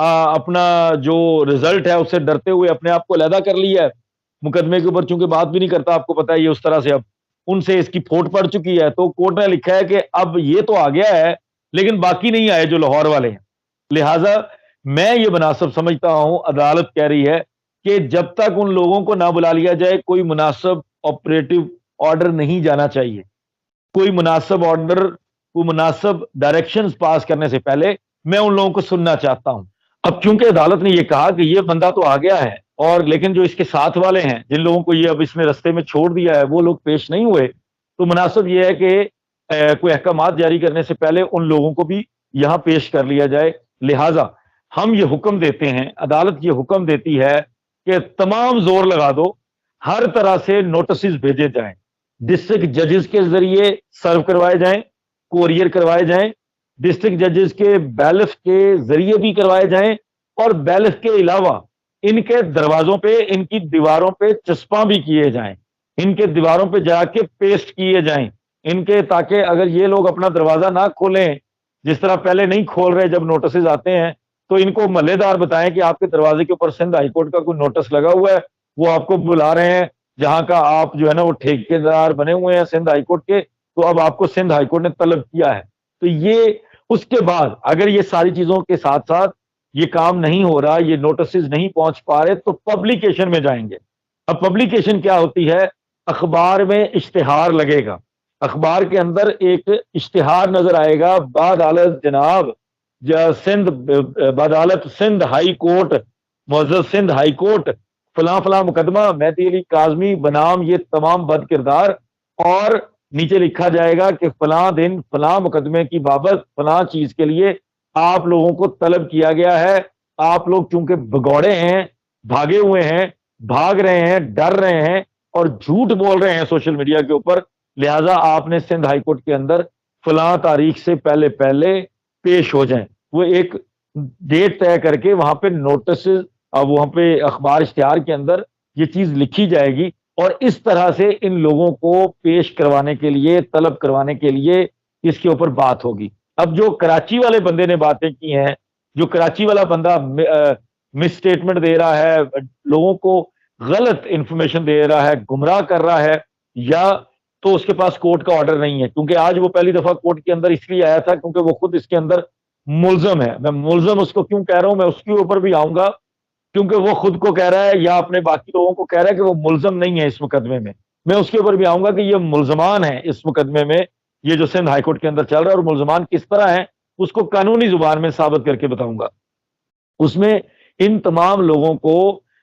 اپنا جو رزلٹ ہے اس سے ڈرتے ہوئے اپنے آپ کو علیحدہ کر لیا ہے مقدمے کے اوپر، چونکہ بات بھی نہیں کرتا، آپ کو پتا ہے یہ اس طرح سے اب ان سے اس کی پھوٹ پڑ چکی ہے، تو کورٹ نے لکھا ہے کہ اب یہ تو آ گیا ہے لیکن باقی نہیں آئے جو لاہور والے ہیں، لہٰذا میں یہ مناسب سمجھتا ہوں، عدالت کہہ رہی ہے کہ جب تک ان لوگوں کو نہ بلا لیا جائے کوئی مناسب آپریٹو آرڈر نہیں جانا چاہیے، کوئی مناسب آرڈر، کوئی مناسب ڈائریکشنز پاس کرنے سے پہلے میں ان لوگوں کو سننا چاہتا ہوں۔ اب چونکہ عدالت نے یہ کہا کہ یہ بندہ تو آ گیا ہے، اور لیکن جو اس کے ساتھ والے ہیں جن لوگوں کو یہ اب اس نے رستے میں چھوڑ دیا ہے وہ لوگ پیش نہیں ہوئے، تو مناسب یہ ہے کہ کوئی احکامات جاری کرنے سے پہلے ان لوگوں کو بھی یہاں پیش کر لیا جائے۔ لہٰذا ہم یہ حکم دیتے ہیں، عدالت یہ حکم دیتی ہے کہ تمام زور لگا دو، ہر طرح سے نوٹسز بھیجے جائیں، ڈسٹرکٹ ججز کے ذریعے سرو کروائے جائیں، کوریئر کروائے جائیں، ڈسٹرکٹ ججز کے بیلف کے ذریعے بھی کروائے جائیں، اور بیلف کے علاوہ ان کے دروازوں پہ، ان کی دیواروں پہ چسپاں بھی کیے جائیں، ان کے دیواروں پہ جا کے پیسٹ کیے جائیں ان کے، تاکہ اگر یہ لوگ اپنا دروازہ نہ کھولیں، جس طرح پہلے نہیں کھول رہے جب نوٹسز آتے ہیں، تو ان کو محلے دار بتائیں کہ آپ کے دروازے کے اوپر سندھ ہائی کورٹ کا کوئی نوٹس لگا ہوا ہے، وہ آپ کو بلا رہے ہیں جہاں کا آپ جو ہے نا وہ ٹھیکیدار بنے ہوئے ہیں سندھ ہائی کورٹ کے، تو اب آپ کو سندھ ہائی کورٹ نے طلب کیا ہے۔ تو یہ اس کے بعد اگر یہ ساری چیزوں کے ساتھ ساتھ یہ کام نہیں ہو رہا، یہ نوٹسز نہیں پہنچ پا رہے، تو پبلیکیشن میں جائیں گے۔ اب پبلیکیشن کیا ہوتی ہے؟ اخبار میں اشتہار لگے گا، اخبار کے اندر ایک اشتہار نظر آئے گا، بعدالت جناب سندھ، بعدالت سندھ ہائی کورٹ، معزز سندھ ہائی کورٹ، فلاں فلاں مقدمہ مہدی علی کاظمی بنام یہ تمام بد کردار، اور نیچے لکھا جائے گا کہ فلاں دن فلاں مقدمے کی بابت فلاں چیز کے لیے آپ لوگوں کو طلب کیا گیا ہے، آپ لوگ چونکہ بگوڑے ہیں، بھاگے ہوئے ہیں، بھاگ رہے ہیں، ڈر رہے ہیں اور جھوٹ بول رہے ہیں سوشل میڈیا کے اوپر، لہٰذا آپ نے سندھ ہائی کورٹ کے اندر فلاں تاریخ سے پہلے پہلے پیش ہو جائیں۔ وہ ایک ڈیٹ طے کر کے وہاں پہ نوٹسز، وہاں پہ اخبار اشتہار کے اندر یہ چیز لکھی جائے گی، اور اس طرح سے ان لوگوں کو پیش کروانے کے لیے، طلب کروانے کے لیے اس کے اوپر بات ہوگی۔ اب جو کراچی والے بندے نے باتیں کی ہیں، جو کراچی والا بندہ مس اسٹیٹمنٹ دے رہا ہے، لوگوں کو غلط انفارمیشن دے رہا ہے، گمراہ کر رہا ہے، یا تو اس کے پاس کورٹ کا آرڈر نہیں ہے، کیونکہ آج وہ پہلی دفعہ کورٹ کے اندر اس لیے آیا تھا کیونکہ وہ خود اس کے اندر ملزم ہے۔ میں ملزم اس کو کیوں کہہ رہا ہوں، میں اس کے اوپر بھی آؤں گا، کیونکہ وہ خود کو کہہ رہا ہے یا اپنے باقی لوگوں کو کہہ رہا ہے کہ وہ ملزم نہیں ہے اس مقدمے میں اس کے اوپر بھی آؤں گا کہ یہ ملزمان ہیں اس مقدمے میں، یہ جو سندھ ہائی کورٹ کے اندر چل رہا ہے، اور ملزمان کس طرح ہیں اس کو قانونی زبان میں ثابت کر کے بتاؤں گا۔ اس میں ان تمام لوگوں کو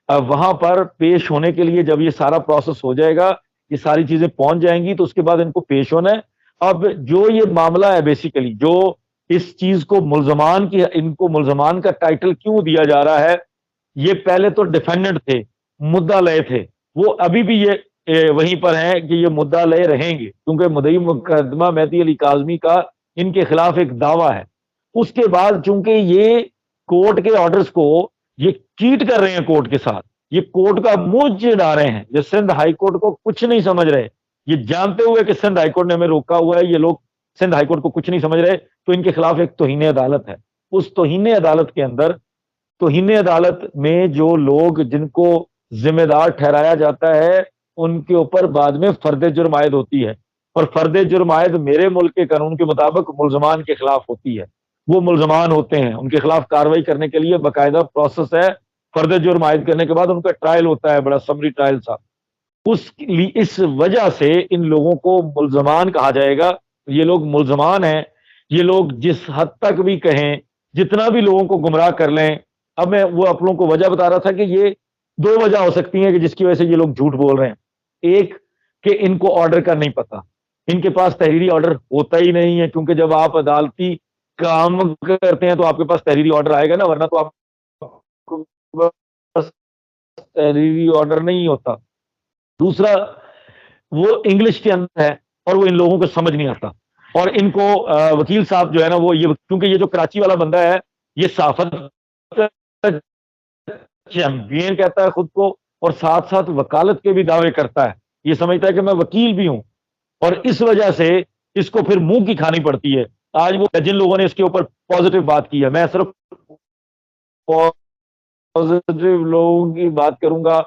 وہاں پر پیش ہونے کے لیے جب یہ سارا پروسیس ہو جائے گا، یہ ساری چیزیں پہنچ جائیں گی، تو اس کے بعد ان کو پیش ہونا ہے۔ اب جو یہ معاملہ ہے بیسیکلی، جو اس چیز کو ملزمان کی، ان کو ملزمان کا ٹائٹل کیوں دیا جا رہا ہے، یہ پہلے تو ڈیفینڈنٹ تھے، مدعا لئے تھے، وہ ابھی بھی یہ وہیں پر ہیں کہ یہ مدعا لئے رہیں گے، کیونکہ مدعی مقدمہ مہدی علی کاظمی کا ان کے خلاف ایک دعویٰ ہے۔ اس کے بعد چونکہ یہ کورٹ کے آرڈرز کو یہ چیٹ کر رہے ہیں، کورٹ کے ساتھ یہ کورٹ کا منہ چڑھا رہے ہیں، یہ سندھ ہائی کورٹ کو کچھ نہیں سمجھ رہے، یہ جانتے ہوئے کہ سندھ ہائی کورٹ نے ہمیں روکا ہوا ہے، یہ لوگ سندھ ہائی کورٹ کو کچھ نہیں سمجھ رہے، تو ان کے خلاف ایک توہین عدالت ہے۔ اس توہین عدالت کے اندر، توہین عدالت میں جو لوگ جن کو ذمہ دار ٹھہرایا جاتا ہے، ان کے اوپر بعد میں فرد جرم عائد ہوتی ہے، اور فرد جرم عائد میرے ملک کے قانون کے مطابق ملزمان کے خلاف ہوتی ہے۔ وہ ملزمان ہوتے ہیں، ان کے خلاف کارروائی کرنے کے لیے باقاعدہ پروسیس ہے، فرد جرم عائد کرنے کے بعد ان کا ٹرائل ہوتا ہے، بڑا سمری ٹرائل سا۔ اس وجہ سے ان لوگوں کو ملزمان کہا جائے گا، یہ لوگ ملزمان ہیں، یہ لوگ جس حد تک بھی کہیں، جتنا بھی لوگوں کو گمراہ کر لیں۔ اب میں وہ آپ لوگوں کو وجہ بتا رہا تھا کہ یہ دو وجہ ہو سکتی ہیں کہ جس کی وجہ سے یہ لوگ جھوٹ بول رہے ہیں۔ ایک کہ ان کو آرڈر کا نہیں پتا، ان کے پاس تحریری آرڈر ہوتا ہی نہیں ہے، کیونکہ جب آپ عدالتی کام کرتے ہیں تو آپ کے پاس تحریری آرڈر آئے گا نا، ورنہ تو آپ کو تحریری آرڈر نہیں ہوتا۔ دوسرا، وہ انگلش کے اندر ہے اور وہ ان لوگوں کو سمجھ نہیں آتا، اور ان کو وکیل صاحب جو ہے نا وہ یہ، کیونکہ یہ جو کراچی والا بندہ ہے یہ صحافت چیمپئن کہتا ہے خود کو، اور ساتھ ساتھ وکالت کے بھی دعوے کرتا ہے، یہ سمجھتا ہے کہ میں وکیل بھی ہوں، اور اس وجہ سے اس کو پھر منہ کی کھانی پڑتی ہے۔ آج وہ جن لوگوں نے اس کے اوپر پازیٹو بات کی ہے، میں صرف پازیٹیو لوگوں کی بات کروں گا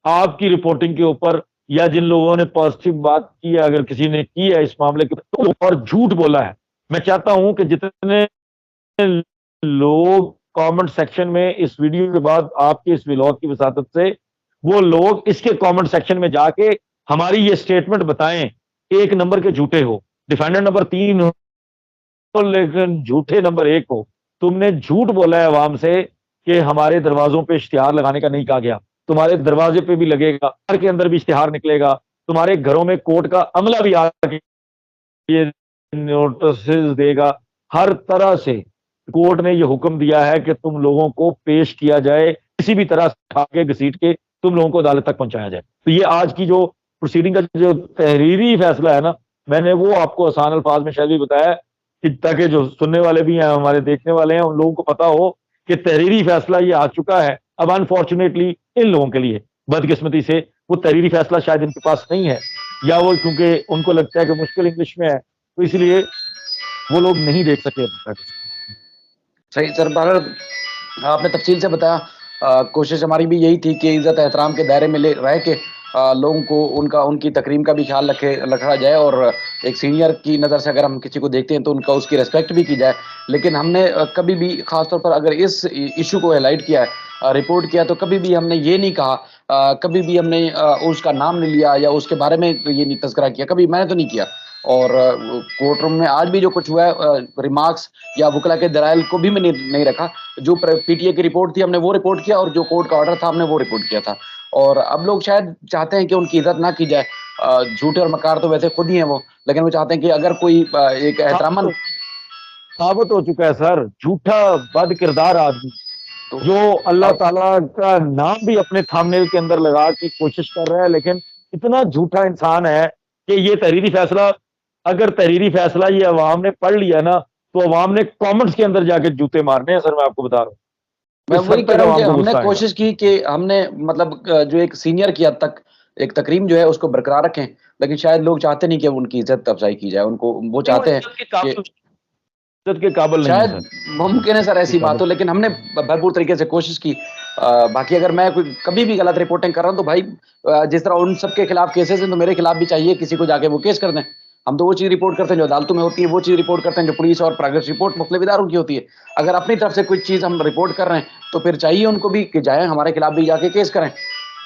آپ کی رپورٹنگ کے اوپر، یا جن لوگوں نے پازیٹیو بات کی ہے، اگر کسی نے کی ہے اس معاملے کے اور جھوٹ بولا ہے، میں چاہتا ہوں کہ جتنے لوگ کامنٹ سیکشن میں اس ویڈیو کے بعد آپ کے اس ولاگ کی وساطت سے، وہ لوگ اس کے کامنٹ سیکشن میں جا کے ہماری یہ سٹیٹمنٹ بتائیں، ایک نمبر کے جھوٹے ہو، ڈیفینڈر نمبر 3 ہو لیکن جھوٹے نمبر 1 ہو۔ تم نے جھوٹ بولا ہے عوام سے کہ ہمارے دروازوں پہ اشتہار لگانے کا نہیں کہا گیا، تمہارے دروازے پہ بھی لگے گا، گھر کے اندر بھی اشتہار نکلے گا، تمہارے گھروں میں کورٹ کا عملہ بھی آ کے یہ نوٹسز دے گا، ہر طرح سے کورٹ نے یہ حکم دیا ہے کہ تم لوگوں کو پیش کیا جائے، کسی بھی طرح اٹھا کے گھسیٹ کے تم لوگوں کو عدالت تک پہنچایا جائے۔ تو یہ آج کی جو پروسیڈنگ کا جو تحریری فیصلہ ہے نا، میں نے وہ آپ کو آسان الفاظ میں شاید بھی بتایا کہ تاکہ جو سننے والے بھی ہیں، ہمارے دیکھنے والے ہیں، ان لوگوں کو پتا ہو کہ تحریری فیصلہ یہ آ چکا ہے۔ اب انفارچونیٹلی ان لوگوں کے لیے بدقسمتی سے وہ تحریری فیصلہ شاید ان کے پاس نہیں ہے، یا وہ کیونکہ ان کو لگتا ہے کہ مشکل انگلش میں ہے، تو اس لیے وہ لوگ نہیں دیکھ سکے ابھی تک۔ صحیح سر، بہرحال آپ نے تفصیل سے بتایا، کوشش ہماری بھی یہی تھی کہ عزت احترام کے دائرے میں رہ کے لوگوں کو ان کی تکریم کا بھی خیال رکھا جائے، اور ایک سینئر کی نظر سے اگر ہم کسی کو دیکھتے ہیں تو اس کی ریسپیکٹ بھی کی جائے۔ لیکن ہم نے کبھی بھی خاص طور پر اگر اس ایشو کو ہائی لائٹ کیا ہے، رپورٹ کیا، تو کبھی بھی ہم نے یہ نہیں کہا، کبھی بھی ہم نے اس کا نام نہیں لیا یا اس کے بارے میں یہ نہیں تذکرہ کیا، کبھی میں نے تو نہیں کیا۔ اور کورٹ روم میں آج بھی جو کچھ ہوا ہے، ریمارکس یا وکلا کے دلائل کو بھی میں نہیں رکھا، جو پی ٹی اے کی رپورٹ تھی ہم نے وہ رپورٹ کیا، اور جو کورٹ کا آرڈر تھا ہم نے وہ رپورٹ کیا تھا۔ اور اب لوگ شاید چاہتے ہیں کہ ان کی عزت نہ کی جائے، جھوٹے اور مکار تو ویسے خود ہی ہیں وہ، لیکن وہ چاہتے ہیں کہ اگر کوئی ایک احترامن ثابت ہو چکا ہے سر، جھوٹا بد کردار آدمی جو اللہ تعالیٰ کا نام بھی اپنے تھامنیل کے اندر لگا کی کوشش کر رہا ہے، لیکن اتنا جھوٹا انسان ہے کہ یہ تحریری فیصلہ، اگر تحریری فیصلہ یہ عوام نے پڑھ لیا نا، تو عوام نے کامنٹس کے اندر جا کے جوتے مارنے ہیں سر، میں آپ کو بتا رہا ہوں۔ میں اس وہی حد کہہ تک رہا ہوں کہ عوام کو ہم نے غصہ آئے گا۔ کوشش کی کہ ہم نے مطلب جو ایک سینئر کی حد تک ایک تکریم جو ہے اس کو برقرار رکھیں، لیکن شاید لوگ چاہتے نہیں کہ ان کی عزت افزائی کی جائے، ان کو وہ نہیں، وہ چاہتے ہیں کہ عزت کے قابل نہیں ہے شاید سر، ممکن ہے سر کے ایسی بات قابل۔ ہو، لیکن ہم نے بھرپور طریقے سے کوشش کی۔ باقی اگر میں کبھی بھی غلط رپورٹنگ کر رہا ہوں تو بھائی جس طرح ان سب کے خلاف کیسز ہیں تو میرے خلاف بھی چاہیے کسی کو جا کے وہ کیس کر دیں۔ ہم تو وہ چیز رپورٹ کرتے ہیں جو عدالتوں میں ہوتی ہے، وہ چیز رپورٹ کرتے ہیں جو پولیس اور پروگریس رپورٹ مختلف اداروں کی ہوتی ہے۔ اگر اپنی طرف سے کوئی چیز ہم رپورٹ کر رہے ہیں تو پھر چاہیے ان کو بھی کہ جائیں ہمارے خلاف بھی جا کے کیس کریں،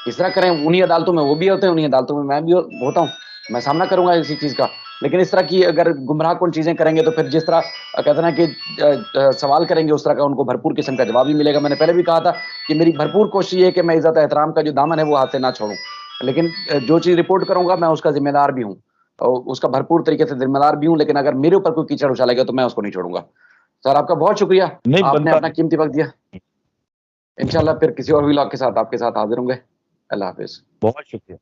اس طرح کریں۔ انہی عدالتوں میں وہ بھی ہوتے ہیں، انہی عدالتوں میں میں بھی ہوتا ہوں، میں سامنا کروں گا اسی چیز کا۔ لیکن اس طرح کی اگر گمراہ کن چیزیں کریں گے تو پھر جس طرح کہتے ہیں کہ سوال کریں گے اس طرح کا ان کو بھرپور قسم کا جواب بھی ملے گا۔ میں نے پہلے بھی کہا تھا کہ میری بھرپور کوشش یہ ہے کہ میں عزت احترام کا جو دامن ہے وہ ہاتھ سے نہ چھوڑوں، لیکن جو چیز رپورٹ کروں گا میں اس کا ذمہ دار بھی ہوں، اور اس کا بھرپور طریقے سے ذمہ دار بھی ہوں، لیکن اگر میرے اوپر کوئی کیچڑ اچھالے گا تو میں اس کو نہیں چھوڑوں گا۔ سر آپ کا بہت شکریہ، نہیں آپ نے بنتا اپنا قیمتی وقت دیا۔ انشاءاللہ پھر کسی اور ولاگ کے ساتھ آپ کے ساتھ حاضر ہوں گے۔ اللہ حافظ۔ بہت شکریہ۔